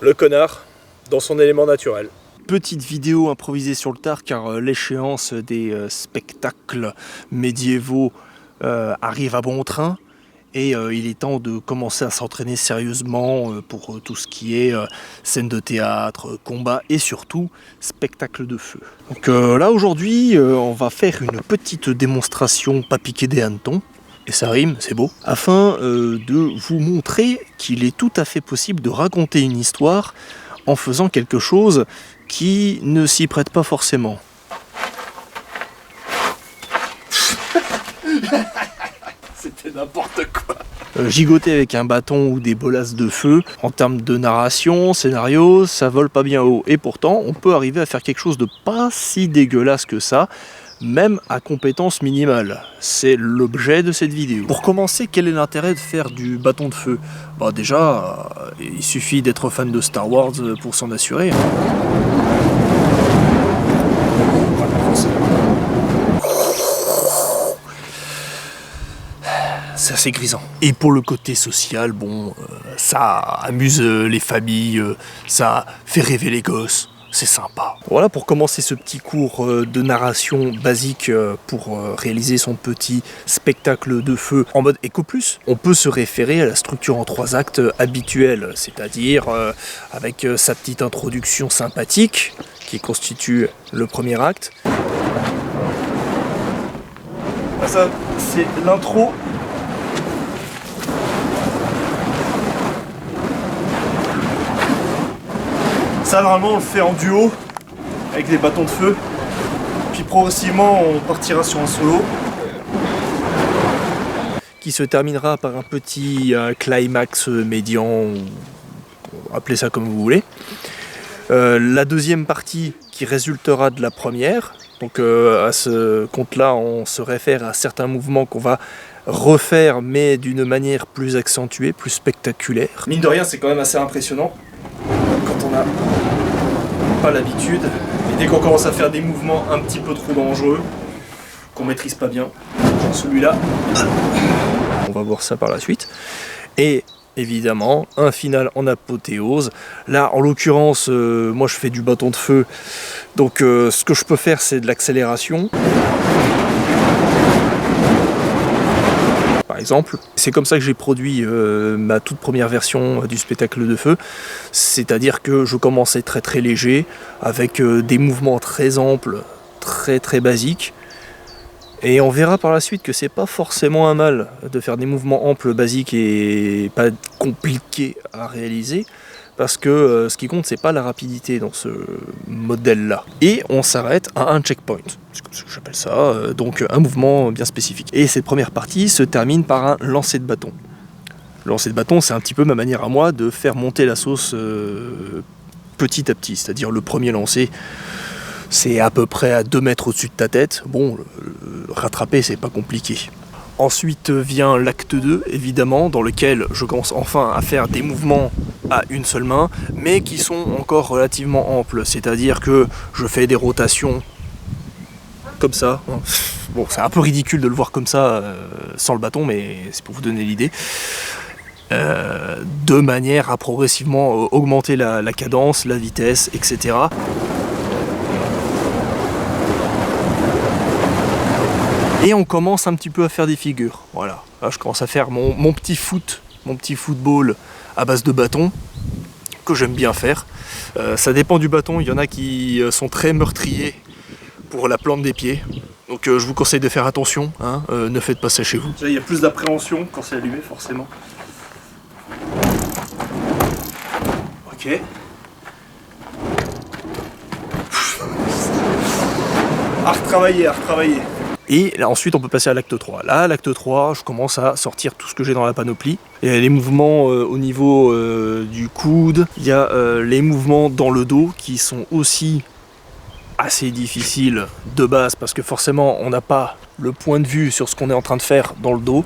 le connard dans son élément naturel. Petite vidéo improvisée sur le tard car l'échéance des spectacles médiévaux arrive à bon train et il est temps de commencer à s'entraîner sérieusement pour tout ce qui est scène de théâtre, combat et surtout spectacle de feu. Donc là aujourd'hui on va faire une petite démonstration pas piquer des hannetons. Et ça rime, c'est beau, afin de vous montrer qu'il est tout à fait possible de raconter une histoire en faisant quelque chose qui ne s'y prête pas forcément. C'était n'importe quoi. Gigoter avec un bâton ou des bolasses de feu, en termes de narration, scénario, ça vole pas bien haut. Et pourtant, on peut arriver à faire quelque chose de pas si dégueulasse que ça, même à compétence minimale. C'est l'objet de cette vidéo. Pour commencer, quel est l'intérêt de faire du bâton de feu ? Bah déjà, il suffit d'être fan de Star Wars pour s'en assurer. C'est assez grisant. Et pour le côté social, bon, ça amuse les familles, ça fait rêver les gosses. C'est sympa. Voilà pour commencer ce petit cours de narration basique pour réaliser son petit spectacle de feu en mode Eco+. On peut se référer à la structure en 3 actes habituelle, c'est-à-dire avec sa petite introduction sympathique qui constitue le premier acte. Ça, c'est l'intro. Ça, normalement, on le fait en duo, avec des bâtons de feu. Puis progressivement, on partira sur un solo. Qui se terminera par un petit climax médian, ou appelez ça comme vous voulez. La deuxième partie qui résultera de la première. Donc à ce compte-là, on se réfère à certains mouvements qu'on va refaire, mais d'une manière plus accentuée, plus spectaculaire. Mine de rien, c'est quand même assez impressionnant. Quand on n'a pas l'habitude, et dès qu'on commence à faire des mouvements un petit peu trop dangereux, qu'on maîtrise pas bien, genre celui-là, on va voir ça par la suite, et évidemment un final en apothéose. Là en l'occurrence, moi je fais du bâton de feu, donc ce que je peux faire c'est de l'accélération. Par exemple, c'est comme ça que j'ai produit ma toute première version du spectacle de feu, c'est-à-dire que je commençais très très léger, avec des mouvements très amples, très très basiques, et on verra par la suite que c'est pas forcément un mal de faire des mouvements amples, basiques et pas compliqués à réaliser, parce que ce qui compte c'est pas la rapidité dans ce modèle-là. Et on s'arrête à un checkpoint, c'est comme ça que j'appelle ça, donc un mouvement bien spécifique. Et cette première partie se termine par un lancer de bâton. Le lancer de bâton, c'est un petit peu ma manière à moi de faire monter la sauce petit à petit, c'est-à-dire le premier lancer, c'est à peu près à 2 mètres au-dessus de ta tête. Bon, rattraper, c'est pas compliqué. Ensuite vient l'acte 2, évidemment, dans lequel je commence enfin à faire des mouvements à une seule main, mais qui sont encore relativement amples. C'est-à-dire que je fais des rotations comme ça. Bon, c'est un peu ridicule de le voir comme ça, sans le bâton, mais c'est pour vous donner l'idée. De manière à progressivement augmenter la cadence, la vitesse, etc. Et on commence un petit peu à faire des figures. Voilà, là je commence à faire mon petit football à base de bâton, que j'aime bien faire. Ça dépend du bâton, il y en a qui sont très meurtriers pour la plante des pieds. Donc je vous conseille de faire attention, hein, ne faites pas ça chez vous. Il y a plus d'appréhension quand c'est allumé, forcément. Ok. À retravailler. Et là, ensuite on peut passer à l'acte 3. Là, l'acte 3, je commence à sortir tout ce que j'ai dans la panoplie. Il y a les mouvements au niveau du coude, il y a les mouvements dans le dos qui sont aussi assez difficiles de base parce que forcément on n'a pas le point de vue sur ce qu'on est en train de faire dans le dos.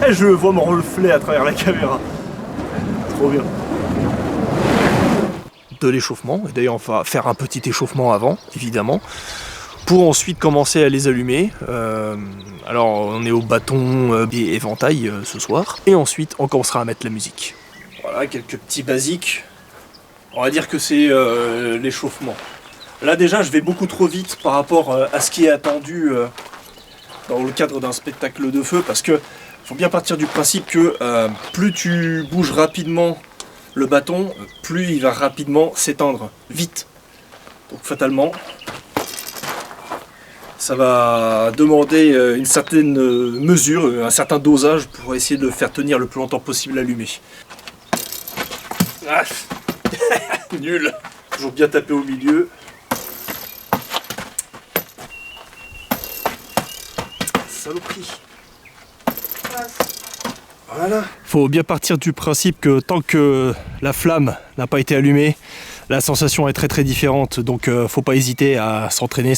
Et je vois mon reflet à travers la caméra. Trop bien. De l'échauffement, et d'ailleurs on va faire un petit échauffement avant, évidemment, pour ensuite commencer à les allumer. Alors on est au bâton et éventail ce soir, et ensuite on commencera à mettre la musique. Voilà, quelques petits basiques On va dire que c'est l'échauffement. Là déjà, je vais beaucoup trop vite par rapport à ce qui est attendu dans le cadre d'un spectacle de feu, parce que faut bien partir du principe que plus tu bouges rapidement le bâton, plus il va rapidement s'éteindre, vite. Donc fatalement, ça va demander une certaine mesure, un certain dosage pour essayer de le faire tenir le plus longtemps possible allumé. Ah. Nul. Toujours bien tapé au milieu. Saloperie. Voilà. Faut bien partir du principe que tant que la flamme n'a pas été allumée, la sensation est très très différente. Donc faut pas hésiter à s'entraîner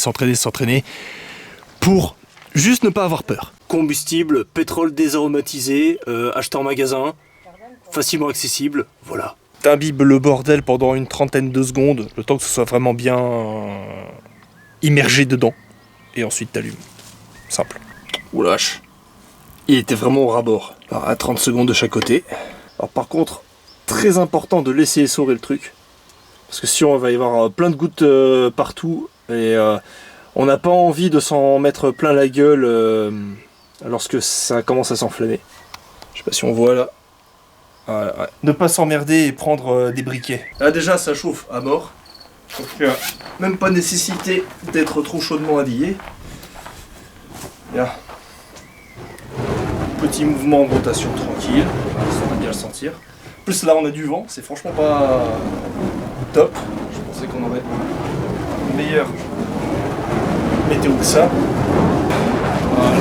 pour juste ne pas avoir peur. Combustible, pétrole désaromatisé, acheté en magasin, facilement accessible, voilà. T'imbibes le bordel pendant une trentaine de secondes, le temps que ce soit vraiment bien immergé dedans, et ensuite t'allumes. Simple. Ouh la vache. Il était vraiment au ras-bord. Alors à 30 secondes de chaque côté. Alors par contre, très important de laisser essorer le truc, parce que sinon il va y avoir plein de gouttes partout, et on n'a pas envie de s'en mettre plein la gueule lorsque ça commence à s'enflammer. Je sais pas si on voit là. Ouais. Ne pas s'emmerder et prendre des briquets. Là déjà ça chauffe à mort. Donc même pas nécessité d'être trop chaudement habillé. Bien. Petit mouvement de rotation tranquille. Ça va bien le sentir. En plus là on a du vent, c'est franchement pas top. Je pensais qu'on aurait une meilleure météo que ça. Voilà.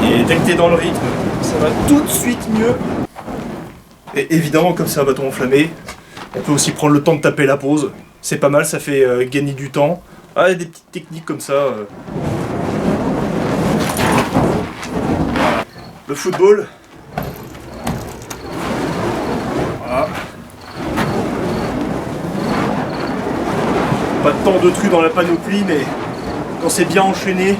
Et dès que t'es dans le rythme, ça va tout de suite mieux. Et évidemment, comme c'est un bâton enflammé, on peut aussi prendre le temps de taper la pause. C'est pas mal, ça fait gagner du temps. Ah, il y a des petites techniques comme ça. Le football. Voilà. Pas tant de trucs dans la panoplie, mais quand c'est bien enchaîné,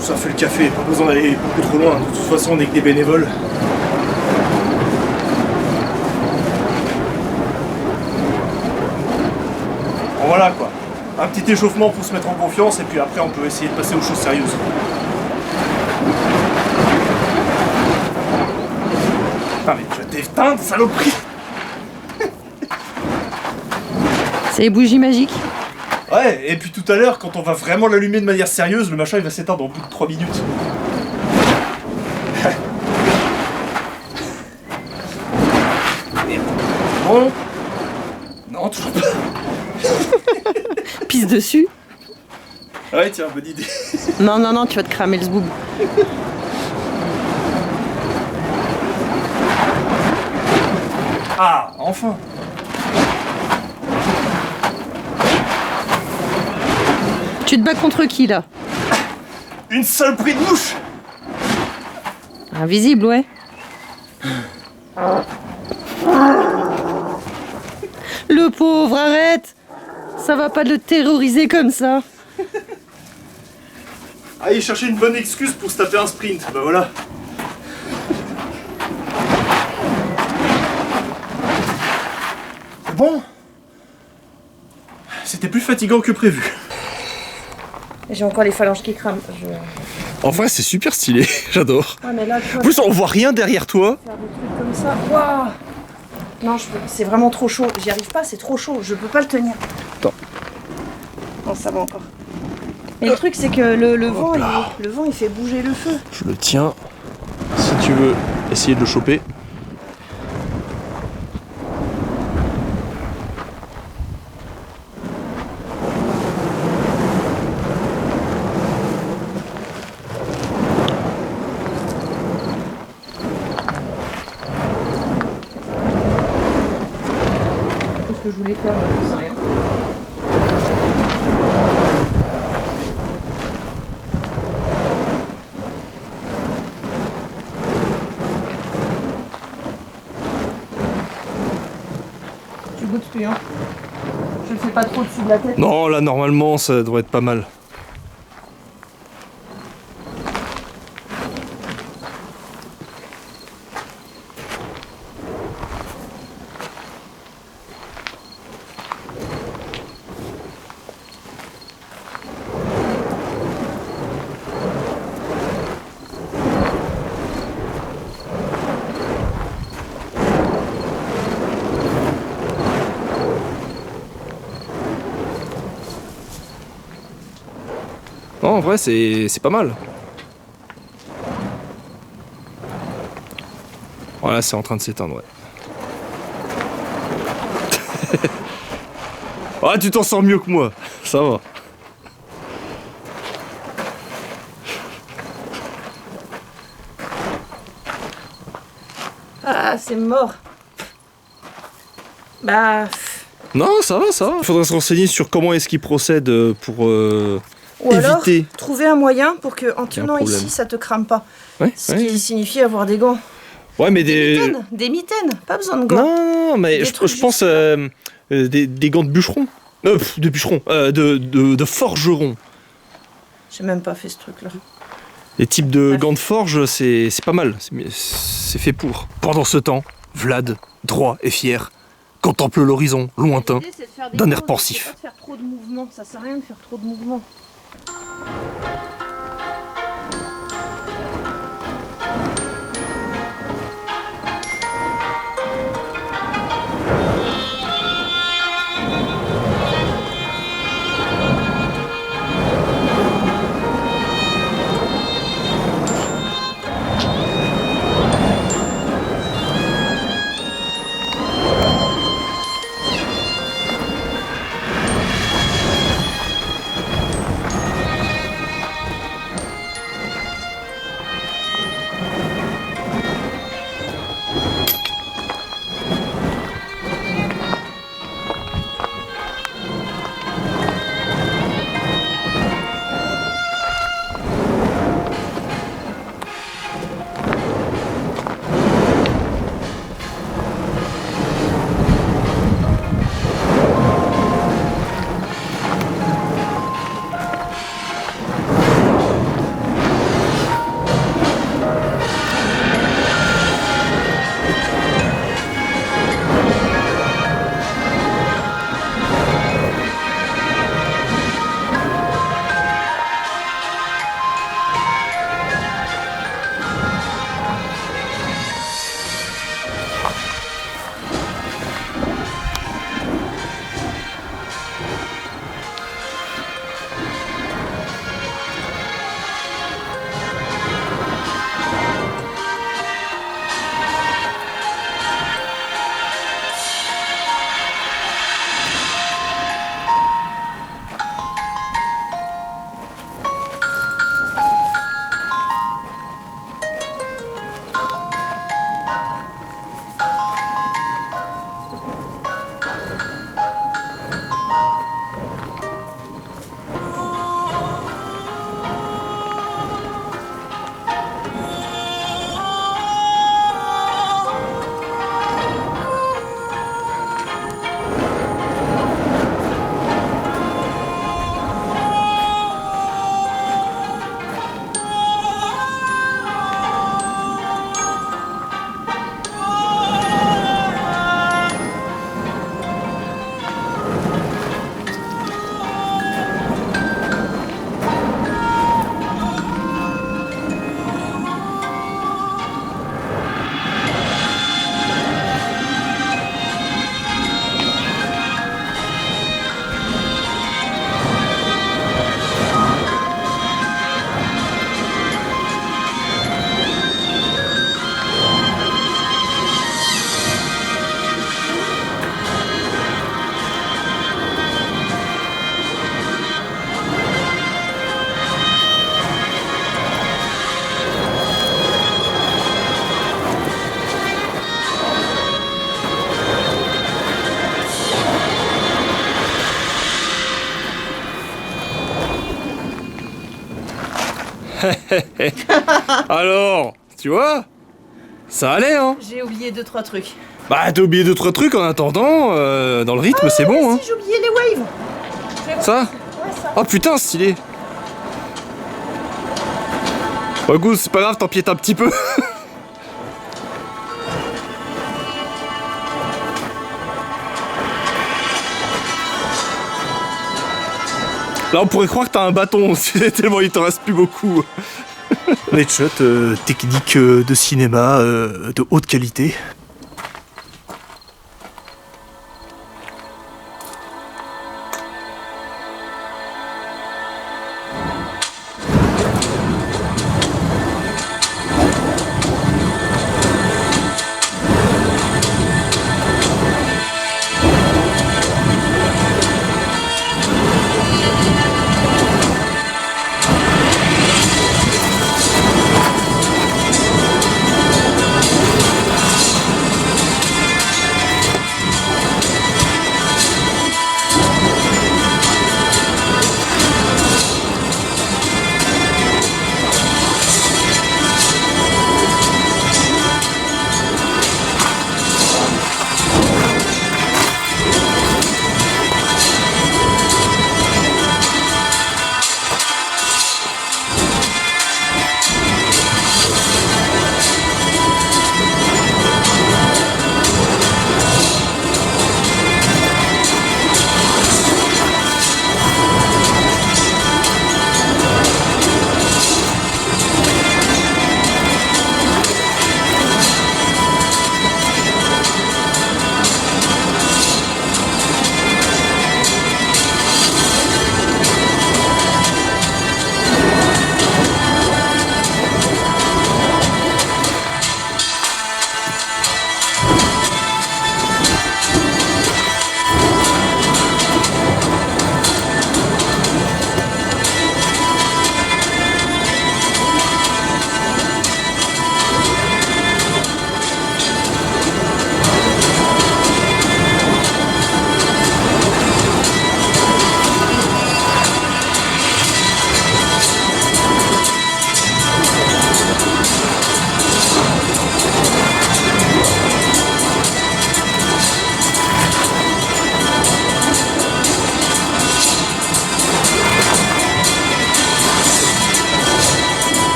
ça fait le café, pas besoin d'aller beaucoup trop loin, de toute façon on est que des bénévoles. Bon voilà quoi, un petit échauffement pour se mettre en confiance et puis après on peut essayer de passer aux choses sérieuses. Putain mais tu vas t'éteindre, saloperie. C'est les bougies magiques. Ouais, et puis tout à l'heure, quand on va vraiment l'allumer de manière sérieuse, le machin il va s'éteindre au bout de 3 minutes. Merde. Bon. Non, toujours pas. Pisse dessus. Ouais, tiens, bonne idée. Non, tu vas te cramer le zboub. Ah, enfin. Tu te bats contre qui là? Une saloperie de mouche. Invisible, ouais. Le pauvre, arrête. Ça va pas de le terroriser comme ça. Ah, il cherchait une bonne excuse pour se taper un sprint, bah voilà. Bon. C'était plus fatigant que prévu. J'ai encore les phalanges qui crament. En vrai, c'est super stylé, j'adore. Ouais, mais là, tu En vois, plus, on voit rien derrière toi. faire des trucs comme ça. Waouh. Non, c'est vraiment trop chaud. J'y arrive pas, c'est trop chaud. Je peux pas le tenir. Attends. Non, ça va encore. Mais le truc, c'est que le vent, il fait bouger le feu. Je le tiens. Si tu veux essayer de le choper. Ce que je voulais faire, je sais rien. Tu goûtes plus, hein. Je le fais pas trop au-dessus de la tête. Non, là, normalement, ça devrait être pas mal. en vrai, c'est pas mal. Voilà, c'est en train de s'éteindre, ouais. Ah, tu t'en sors mieux que moi, ça va. Ah, c'est mort. Bah... Non, ça va, ça va. Il faudrait se renseigner sur comment est-ce qu'ils procèdent pour Ou alors, éviter. trouver un moyen pour que, en tenant problème. ici, ça te crame pas. Ouais, Ce ouais. qui signifie avoir des gants. Ouais, mais Des mitaines, pas besoin de gants. Non, mais Des je trucs pense des gants de bûcheron. De bûcheron, de forgeron. J'ai même pas fait ce truc-là. Les types de Bref. gants de forge, c'est pas mal. C'est fait pour. Pendant ce temps, Vlad, droit et fier, contemple l'horizon lointain. L'idée, c'est de faire des d'un air pauses, pensif. c'est pas de faire trop de mouvements, ça sert à rien de faire trop de mouvements. Alors, tu vois, ça allait, hein. J'ai oublié 2-3 trucs. Bah, t'as oublié 2-3 trucs en attendant, dans le rythme, c'est bon, hein. Si, j'ai oublié les waves. Ça Ouais, ça. Oh putain, stylé. Bon, écoute, c'est pas grave, t'empiètes un petit peu. Là, on pourrait croire que t'as un bâton, tellement il t'en reste plus beaucoup. Les shots, technique de cinéma de haute qualité.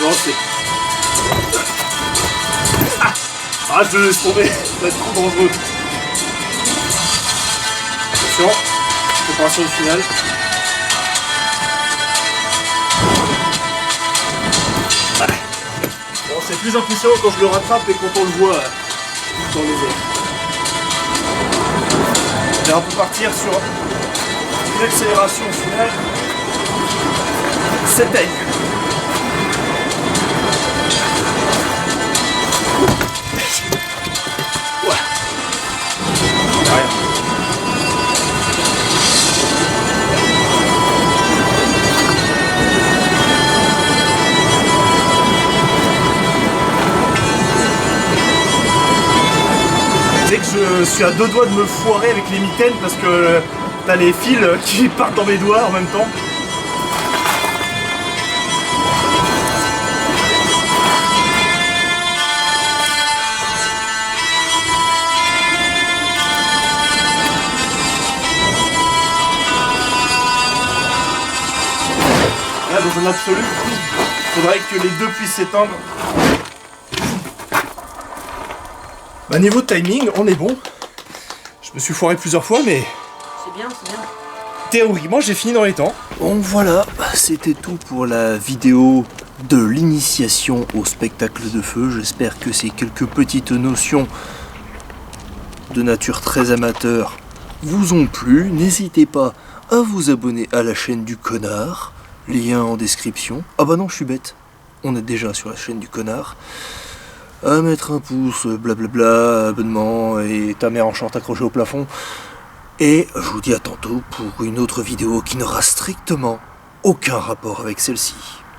Non, c'est... Ah, je le laisse tomber, ça va être trop dangereux. Attention, préparation du final. Ouais. Bon, c'est plus impressionnant quand je le rattrape et quand on le voit dans les airs. Et on peut partir sur une accélération finale. 7 ailes. Je suis à 2 doigts de me foirer avec les mitaines parce que t'as les fils qui partent dans mes doigts en même temps. Là, dans un absolu, il faudrait que les deux puissent s'éteindre. Bah, niveau de timing, on est bon. Je me suis foiré plusieurs fois, mais C'est bien, c'est bien. théoriquement, j'ai fini dans les temps. Bon voilà, c'était tout pour la vidéo de l'initiation au spectacle de feu. J'espère que ces quelques petites notions de nature très amateur vous ont plu. N'hésitez pas à vous abonner à la chaîne du Connard, lien en description. Ah bah non, je suis bête, on est déjà sur la chaîne du Connard. À mettre un pouce, blablabla, abonnement et ta mère en short accrochée au plafond. Et je vous dis à tantôt pour une autre vidéo qui n'aura strictement aucun rapport avec celle-ci.